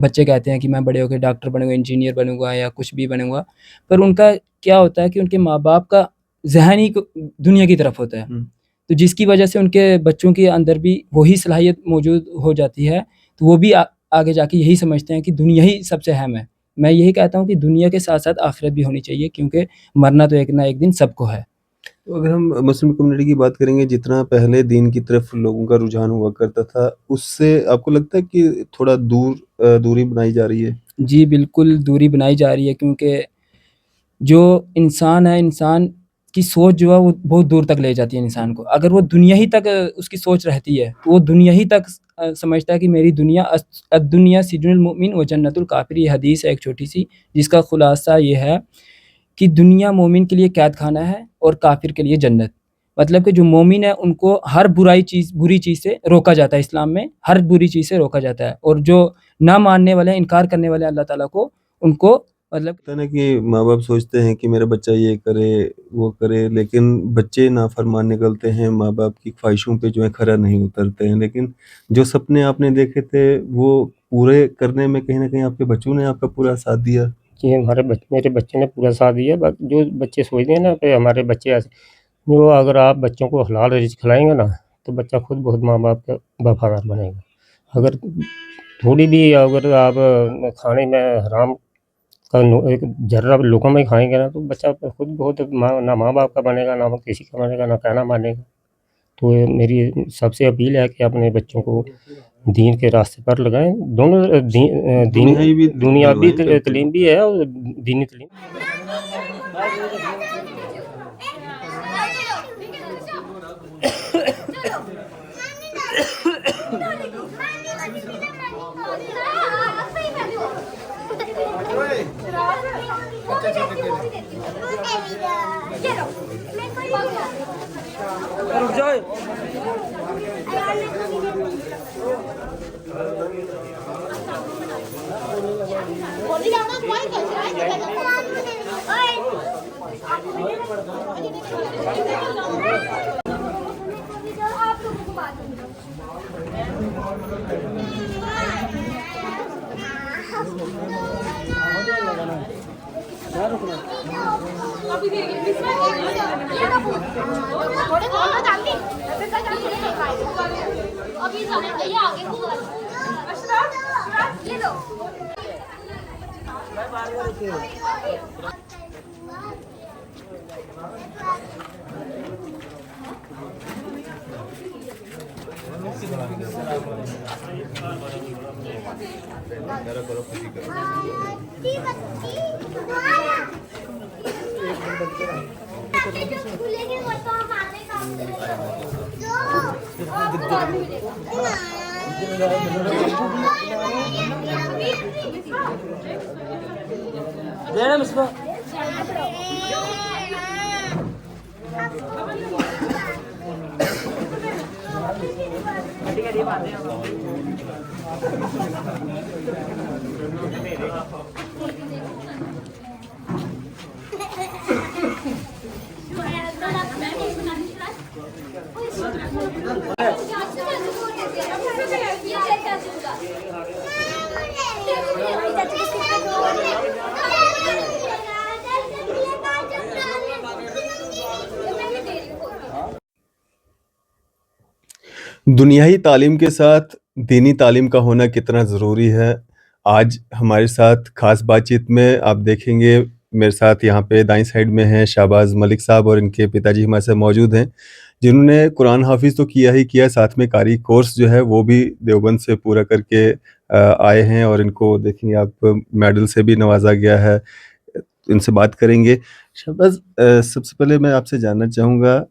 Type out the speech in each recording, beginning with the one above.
بچے کہتے ہیں کہ میں بڑے ہو کے ڈاکٹر بنوں گا، انجینئر بنوں گا یا کچھ بھی بنوں گا، پر ان کا کیا ہوتا ہے کہ ان کے ماں باپ کا ذہن ہی دنیا کی طرف ہوتا ہے، تو جس کی وجہ سے ان کے بچوں کے اندر بھی وہی صلاحیت موجود ہو جاتی ہے، تو وہ بھی آگے جا کے یہی سمجھتے ہیں کہ دنیا ہی سب سے اہم ہے۔ میں یہی کہتا ہوں کہ دنیا کے ساتھ ساتھ آخرت بھی ہونی چاہیے، کیونکہ مرنا تو ایک نہ ایک دن سب کو ہے۔ تو اگر ہم مسلم کمیونٹی کی بات کریں گے، جتنا پہلے دین کی طرف لوگوں کا رجحان ہوا کرتا تھا، اس سے آپ کو لگتا ہے کہ تھوڑا دوری بنائی جا رہی ہے؟ جی بالکل دوری بنائی جا رہی ہے، کیونکہ جو انسان ہے، انسان کی سوچ جو ہے وہ بہت دور تک لے جاتی ہے انسان کو۔ اگر وہ دنیا ہی تک اس کی سوچ رہتی ہے تو وہ دنیا ہی تک سمجھتا ہے کہ میری دنیا الدنیا سجن المؤمن و جنت الکافر۔ یہ حدیث ہے ایک چھوٹی سی، جس کا خلاصہ یہ ہے کہ دنیا مومن کے لیے قید خانہ ہے اور کافر کے لیے جنت۔ مطلب کہ جو مومن ہے ان کو ہر بری چیز سے روکا جاتا ہے، اسلام میں ہر بری چیز سے روکا جاتا ہے، اور جو نہ ماننے والے، انکار کرنے والے اللہ تعالیٰ کو، ان کو مطلب ہوتا ہے نا کہ ماں باپ سوچتے ہیں کہ میرا بچہ یہ کرے وہ کرے، لیکن بچے نافرمان نکلتے ہیں، ماں باپ کی خواہشوں پہ جو ہے کھرا نہیں اترتے ہیں۔ لیکن جو سپنے آپ نے دیکھے تھے وہ پورے کرنے میں کہیں نہ کہیں آپ کے بچوں نے آپ کا پورا ساتھ دیا؟ کہ میرے بچے نے پورا ساتھ دیا۔ جو بچے سوچتے ہیں نا کہ ہمارے بچے ایسے، جو اگر آپ بچوں کو حلال رزق کھلائیں گے نا تو بچہ خود بہت ماں باپ کا وفادار بنے گا۔ اگر تھوڑی بھی اگر آپ کھانے میں حرام کا ایک ذرہ لقمہ میں کھائیں گے نا تو بچہ خود بہت نہ ماں باپ کا بنے گا، نہ کسی کا بنے گا، نہ کہنا مانے گا۔ تو میری سب سے اپیل ہے کہ اپنے بچوں کو دین کے راستے پر لگائیں، دونوں دنیاوی تعلیم بھی ہے اور دینی تعلیم۔ دنیائی تعلیم کے ساتھ دینی تعلیم کا ہونا کتنا ضروری ہے، آج ہمارے ساتھ خاص بات چیت میں آپ دیکھیں گے میرے ساتھ یہاں پہ دائیں سائڈ میں ہیں شہباز ملک صاحب، اور ان کے پتا جی ہمارے ساتھ موجود ہیں، جنہوں نے قرآن حافظ تو کیا ہی کیا، ساتھ میں قاری کورس جو ہے وہ بھی دیوبند سے پورا کر کے آئے ہیں، اور ان کو دیکھیں گے آپ میڈل سے بھی نوازا گیا ہے۔ ان سے بات کریں گے۔ شہباز، سب سے پہلے میں آپ سے جاننا چاہوں گا،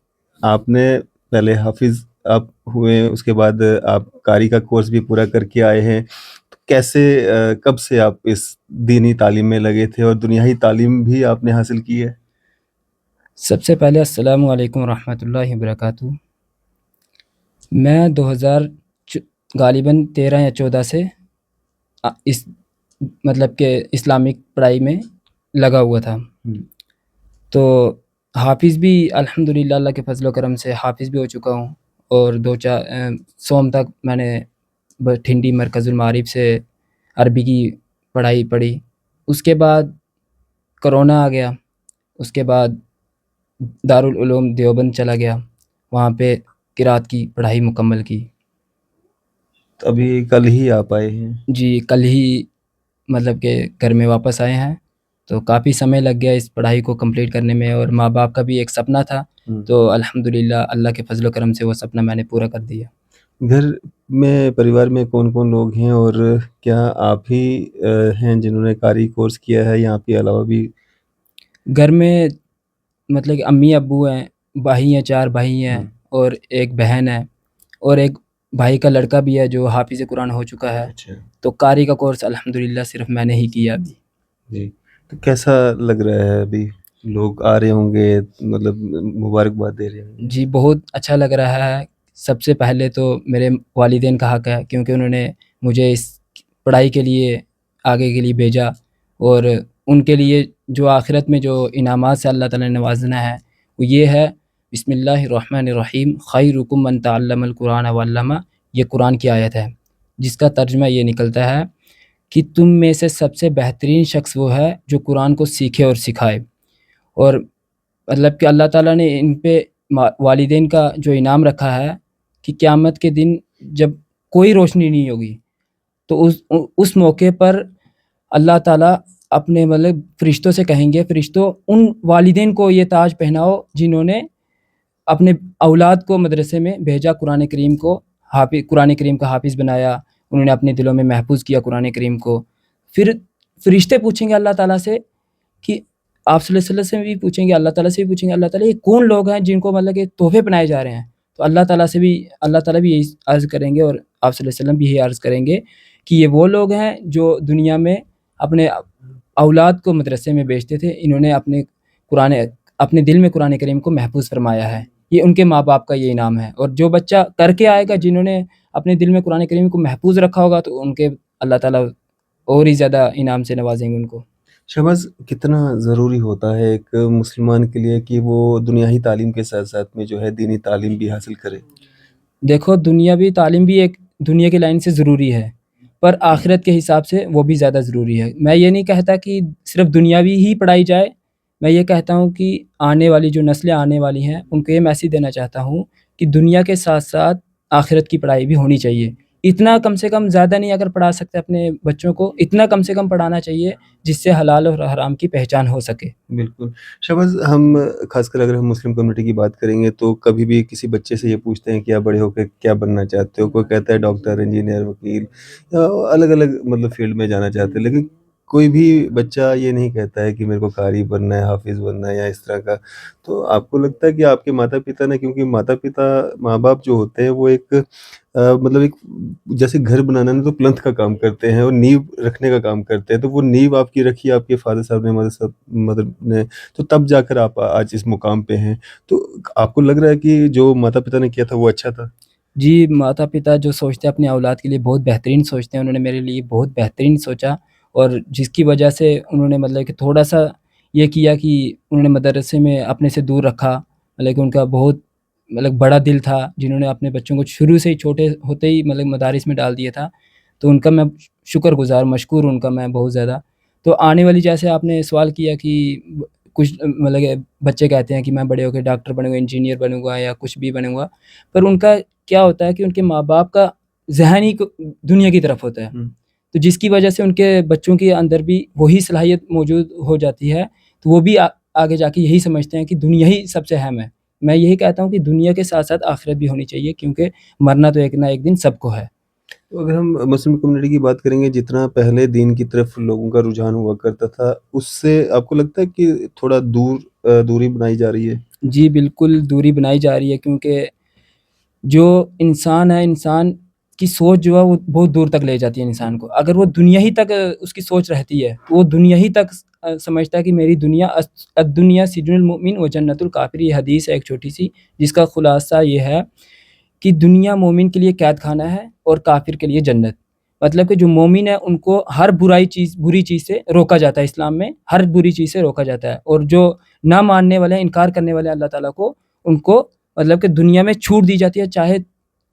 آپ نے پہلے حافظ آپ ہوئے، اس کے بعد آپ قاری کا کورس بھی پورا کر کے آئے ہیں، تو کیسے کب سے آپ اس دینی تعلیم میں لگے تھے اور دنیائی تعلیم بھی آپ نے حاصل کی ہے؟ سب سے پہلے السلام علیکم ورحمۃ اللہ وبرکاتہ۔ میں 2000 غالباً 13 یا 14 سے اس مطلب کہ اسلامک پڑھائی میں لگا ہوا تھا، تو حافظ بھی الحمدللہ اللہ کے فضل و کرم سے حافظ بھی ہو چکا ہوں، اور 2-4 سوم تک میں نے بٹھنڈی مرکز المعارف سے عربی کی پڑھائی پڑھی. اس کے بعد کرونا آ گیا. اس کے بعد دارالعلوم دیوبند چلا گیا, وہاں پہ قرات کی پڑھائی مکمل کی. ابھی کل ہی آپ آئے ہیں؟ جی کل ہی مطلب کہ گھر میں واپس آئے ہیں, تو کافی سمے لگ گیا اس پڑھائی کو کمپلیٹ کرنے میں, اور ماں باپ کا بھی ایک سپنا تھا, تو الحمدللہ اللہ کے فضل و کرم سے وہ سپنا میں نے پورا کر دیا. گھر میں پریوار میں کون کون لوگ ہیں, اور کیا آپ ہی ہیں جنہوں نے قاری کورس کیا ہے یا آپ کے علاوہ بھی؟ گھر میں مطلب کہ امی ابو ہیں, بھائی ہیں, 4 بھائی ہیں, اور ایک بہن ہے, اور ایک بھائی کا لڑکا بھی ہے جو حافظ قرآن ہو چکا ہے. اچھا تو قاری کا کورس الحمدللہ صرف میں نے ہی کیا ابھی. جی, تو کیسا لگ رہا ہے ابھی؟ لوگ آ رہے ہوں گے, مطلب مبارکباد دے رہے ہوں گے؟ جی بہت اچھا لگ رہا ہے. سب سے پہلے تو میرے والدین کا حق ہے, کیونکہ انہوں نے مجھے اس پڑھائی کے لیے آگے کے لیے بھیجا, اور ان کے لیے جو آخرت میں جو انعامات سے اللہ تعالیٰ نے نوازنا ہے وہ یہ ہے, بسم اللہ الرحمن الرحیم, خیرکم من تعلم القرآن وعلمہ. یہ قرآن کی آیت ہے جس کا ترجمہ یہ نکلتا ہے کہ تم میں سے سب سے بہترین شخص وہ ہے جو قرآن کو سیکھے اور سکھائے. اور مطلب کہ اللہ تعالیٰ نے ان پہ والدین کا جو انعام رکھا ہے کہ قیامت کے دن جب کوئی روشنی نہیں ہوگی, تو اس موقع پر اللہ تعالیٰ اپنے مطلب فرشتوں سے کہیں گے, فرشتوں ان والدین کو یہ تاج پہناؤ جنہوں نے اپنے اولاد کو مدرسے میں بھیجا, قرآن کریم کا حافظ بنایا, انہوں نے اپنے دلوں میں محفوظ کیا قرآن کریم کو. پھر فرشتے پوچھیں گے اللہ تعالیٰ سے کہ آپ صلی اللہ علیہ وسلم سے بھی پوچھیں گے, اللہ تعالیٰ سے بھی پوچھیں گے, اللہ تعالیٰ یہ کون لوگ ہیں جن کو مطلب کہ تحفے پہنائے جا رہے ہیں. تو اللہ تعالیٰ بھی یہی عرض کریں گے, اور آپ صلی اللہ علیہ وسلم بھی یہی عرض کریں گے کہ یہ وہ لوگ ہیں جو دنیا میں اپنے اولاد کو مدرسے میں بھیجتے تھے, انہوں نے اپنے دل میں قرآن کریم کو محفوظ فرمایا ہے. یہ ان کے ماں باپ کا یہ انعام ہے, اور جو بچہ کر کے آئے گا جنہوں نے اپنے دل میں قرآن کریم کو محفوظ رکھا ہوگا, تو ان کے اللہ تعالیٰ اور ہی زیادہ انعام سے نوازیں گے ان کو. شہباز, کتنا ضروری ہوتا ہے ایک مسلمان کے لیے کہ وہ دنیاوی تعلیم کے ساتھ ساتھ میں جو ہے دینی تعلیم بھی حاصل کرے؟ دیکھو دنیاوی تعلیم بھی ایک دنیا کی لائن سے ضروری ہے, پر آخرت کے حساب سے وہ بھی زیادہ ضروری ہے. میں یہ نہیں کہتا کہ صرف دنیاوی ہی پڑھائی جائے, میں یہ کہتا ہوں کہ آنے والی جو نسلیں آنے والی ہیں ان کو یہ میسیج دینا چاہتا ہوں کہ دنیا کے ساتھ ساتھ آخرت کی پڑھائی بھی ہونی چاہیے. اتنا کم سے کم, زیادہ نہیں اگر پڑھا سکتے اپنے بچوں کو, اتنا کم سے کم پڑھانا چاہیے جس سے حلال اور حرام کی پہچان ہو سکے. بالکل. شہباز, ہم خاص کر اگر ہم مسلم کمیونٹی کی بات کریں گے تو کبھی بھی کسی بچے سے یہ پوچھتے ہیں کہ آپ بڑے ہو کے کیا بننا چاہتے ہو. کوئی کہتا ہے ڈاکٹر, انجینئر, وکیل, یا الگ الگ مطلب فیلڈ میں جانا چاہتے ہیں, لیکن کوئی بھی بچہ یہ نہیں کہتا ہے کہ میرے کو قاری بننا ہے, حافظ بننا ہے, یا اس طرح کا. تو آپ کو لگتا ہے کہ آپ کے ماتا پتا نے, کیونکہ ماں باپ جو ہوتے ہیں وہ ایک مطلب ایک جیسے گھر بنانا نا تو پلنتھ کا کام کرتے ہیں اور نیو رکھنے کا کام کرتے ہیں, تو وہ نیو آپ کی رکھی آپ کے فادر صاحب نے, مدر نے, تو تب جا کر آپ آج اس مقام پہ ہیں. تو آپ کو لگ رہا ہے کہ جو ماتا پتا نے کیا تھا وہ اچھا تھا؟ جی ماتا پتا جو سوچتے ہیں اپنے اولاد کے لیے بہت بہترین سوچتے ہیں, انہوں نے میرے لیے بہت بہترین سوچا, اور جس کی وجہ سے انہوں نے مطلب کہ تھوڑا سا یہ کیا کہ انہوں نے مدرسے میں اپنے سے دور رکھا, لیکن ان کا بہت مطلب بڑا دل تھا جنہوں نے اپنے بچوں کو شروع سے ہی چھوٹے ہوتے ہی مطلب مدارس میں ڈال دیا تھا. تو ان کا میں شکر گزار, مشکور ان کا میں بہت زیادہ. تو آنے والی, جیسے آپ نے سوال کیا کہ کچھ مطلب کہ بچے کہتے ہیں کہ میں بڑے ہو کے ڈاکٹر بنوں گا, انجینئر بنوں گا, یا کچھ بھی بنوں گا, پر ان کا کیا ہوتا ہے کہ ان کے ماں باپ کا ذہن ہی دنیا کی طرف ہوتا ہے, تو جس کی وجہ سے ان کے بچوں کے اندر بھی وہی صلاحیت موجود ہو جاتی ہے, تو وہ بھی آگے جا کے یہی سمجھتے ہیں کہ دنیا ہی سب سے اہم ہے. میں یہی کہتا ہوں کہ دنیا کے ساتھ ساتھ آخرت بھی ہونی چاہیے, کیونکہ مرنا تو ایک نہ ایک دن سب کو ہے. تو اگر ہم مسلم کمیونٹی کی بات کریں گے, جتنا پہلے دین کی طرف لوگوں کا رجحان ہوا کرتا تھا, اس سے آپ کو لگتا ہے کہ تھوڑا دوری بنائی جا رہی ہے؟ جی بالکل دوری بنائی جا رہی ہے, کیونکہ جو انسان ہے, انسان کی سوچ جو ہے وہ بہت دور تک لے جاتی ہے انسان کو. اگر وہ دنیا ہی تک اس کی سوچ رہتی ہے تو وہ دنیا ہی تک سمجھتا ہے کہ میری دنیا الدنیا سجن المؤمن و جنت الکافر. یہ حدیث ہے ایک چھوٹی سی, جس کا خلاصہ یہ ہے کہ دنیا مومن کے لیے قید خانہ ہے اور کافر کے لیے جنت. مطلب کہ جو مومن ہے ان کو ہر بری چیز سے روکا جاتا ہے, اسلام میں ہر بری چیز سے روکا جاتا ہے, اور جو نہ ماننے والے, انکار کرنے والے اللہ تعالیٰ کو, ان کو مطلب کہ دنیا میں چھوٹ دی جاتی ہے, چاہے